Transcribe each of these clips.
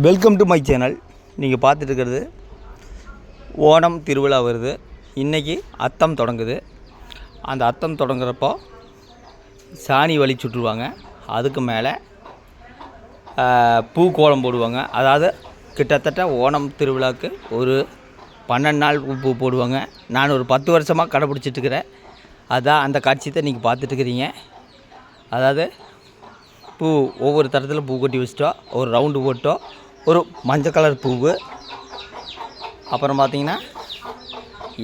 Welcome to my channel. நீங்கள் பார்த்துட்டு இருக்கிறது ஓணம் திருவிழா வருது. இன்றைக்கி அத்தம் தொடங்குது. அந்த அத்தம் தொடங்குறப்போ சாணி வழி சுட்டுருவாங்க. அதுக்கு மேலே பூக்கோலம் போடுவாங்க. அதாவது கிட்டத்தட்ட ஓணம் திருவிழாவுக்கு ஒரு 12 நாள் பூ போடுவாங்க. நான் ஒரு 10 வருஷமாக கடைப்பிடிச்சிட்ருக்கிறேன். அதான் அந்த காட்சியத்தை நீங்கள் பார்த்துட்ருக்கிறீங்க. அதாவது பூ ஒவ்வொரு தரத்தில் பூ கட்டி வச்சிட்டோம், ஒரு ரவுண்டு போட்டோம், ஒரு மஞ்சள் கலர் பூவு, அப்புறம் பார்த்திங்கன்னா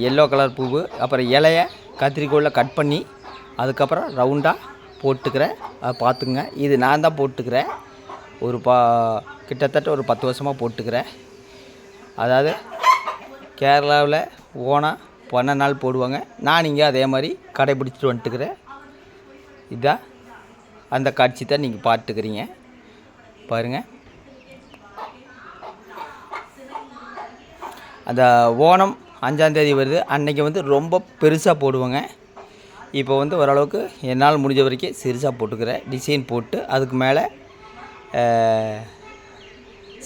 எல்லோ கலர் பூவு, அப்புறம் இலையை கத்திரிக்கோலில் கட் பண்ணி அதுக்கப்புறம் ரவுண்டாக போட்டுக்கிறேன். அதை பார்த்துங்க. இது நான் தான் போட்டுக்கிறேன். ஒரு கிட்டத்தட்ட ஒரு 10 வருஷமாக போட்டுக்கிறேன். அதாவது கேரளாவில் ஓணம் 12 நாள் போடுவாங்க. நான் இங்கே அதே மாதிரி கடைப்பிடிச்சிட்டு வந்துட்டுக்கிறேன். இதுதான் அந்த காட்சி தான் நீங்கள் பார்த்துக்கிறீங்க. பாருங்கள், அந்த ஓணம் 5ஆம் தேதி வருது. அன்றைக்கி வந்து ரொம்ப பெருசாக போடுவாங்க. இப்போ வந்து ஓரளவுக்கு என்னால் முடிஞ்ச வரைக்கும் சிறுசாக போட்டுக்கிறேன். டிசைன் போட்டு அதுக்கு மேலே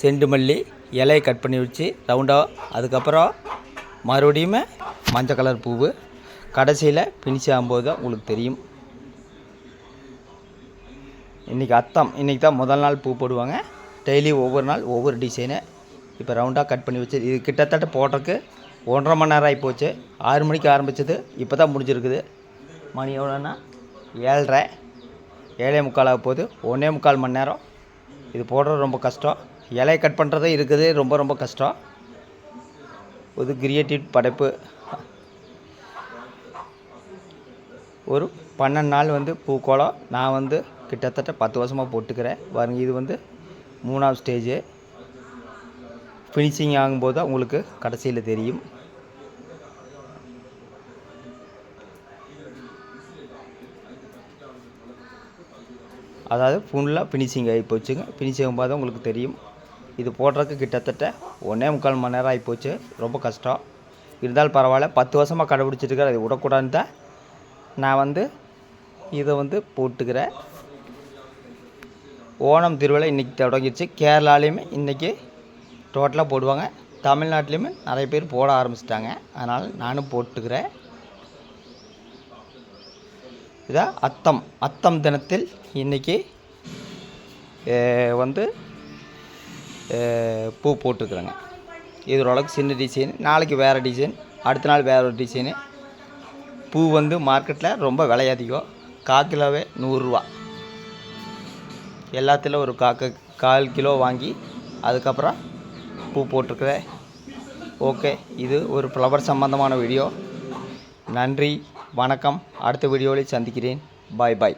செண்டு மல்லி இலையை கட் பண்ணி வச்சு ரவுண்டாக, அதுக்கப்புறம் மறுபடியும் மஞ்சள் கலர் பூவு, கடைசியில் ஃபினிஷ் ஆகும்போது தான் உங்களுக்கு தெரியும். இன்றைக்கி அத்தம், இன்றைக்கி தான் முதல் நாள் பூ போடுவாங்க. டெய்லி ஒவ்வொரு நாள் ஒவ்வொரு டிசைனு இப்போ ரவுண்டாக கட் பண்ணி வச்சு இது கிட்டத்தட்ட போடுறதுக்கு 1.5 மணி நேரம் ஆகிப்போச்சு. 6 மணிக்கு ஆரம்பித்தது, இப்போ தான் முடிஞ்சிருக்குது. மணி எவ்வளோன்னா 7:30, 7:45 ஆக போகுது. 1.25 மணி நேரம். இது போடுறது ரொம்ப கஷ்டம். இலையை கட் பண்ணுறது இருக்குது ரொம்ப ரொம்ப கஷ்டம். ஒரு கிரியேட்டிவ் படைப்பு. ஒரு 12 நாள் வந்து பூக்கோளம் நான் வந்து கிட்டத்தட்ட 10 வருஷமாக போட்டுக்கிறேன். பாருங்க, இது வந்து 3ஆவது ஸ்டேஜு. ஃபினிஷிங் ஆகும்போது தான் உங்களுக்கு கடைசியில் தெரியும். அதாவது ஃபுல்லாக ஃபினிஷிங் ஆகி போச்சுங்க. ஃபினிஷிங் ஆகும்போது தான் உங்களுக்கு தெரியும். இது போடுறதுக்கு கிட்டத்தட்ட 1.25 மணி நேரம் ஆகிப்போச்சு. ரொம்ப கஷ்டம். இருந்தாலும் பரவாயில்ல, 10 வருஷமாக கடைப்பிடிச்சிருக்கேன். அதை விடக்கூடாதுன்னு தான் நான் வந்து இதை வந்து போட்டுக்கிறேன். ஓணம் திருவிழா இன்றைக்கி தொடங்கிடுச்சு. கேரளாலேயுமே இன்றைக்கி டோட்டலாக போடுவாங்க. தமிழ்நாட்டிலையுமே நிறைய பேர் போட ஆரம்பிச்சிட்டாங்க. அதனால் நானும் போட்டுக்கிறேன். இதான் அத்தம் தினத்தில் இன்றைக்கி வந்து பூ போட்டுருக்குறேங்க. இது ஓரளவுக்கு சின்ன டிசைன். நாளைக்கு வேறு டிசைன், அடுத்த நாள் வேறு ஒரு டிசைனு. பூ வந்து மார்க்கெட்டில் ரொம்ப விலை அதிகம். 1/4 கிலோவே 100 ரூபா. எல்லாத்திலும் ஒரு 1/4 கிலோ வாங்கி அதுக்கப்புறம் பூ போட்டிருக்கிறேன். ஓகே, இது ஒரு ஃப்ளவர் சம்பந்தமான வீடியோ. நன்றி, வணக்கம். அடுத்த வீடியோவில் சந்திக்கிறேன். பாய் பாய்.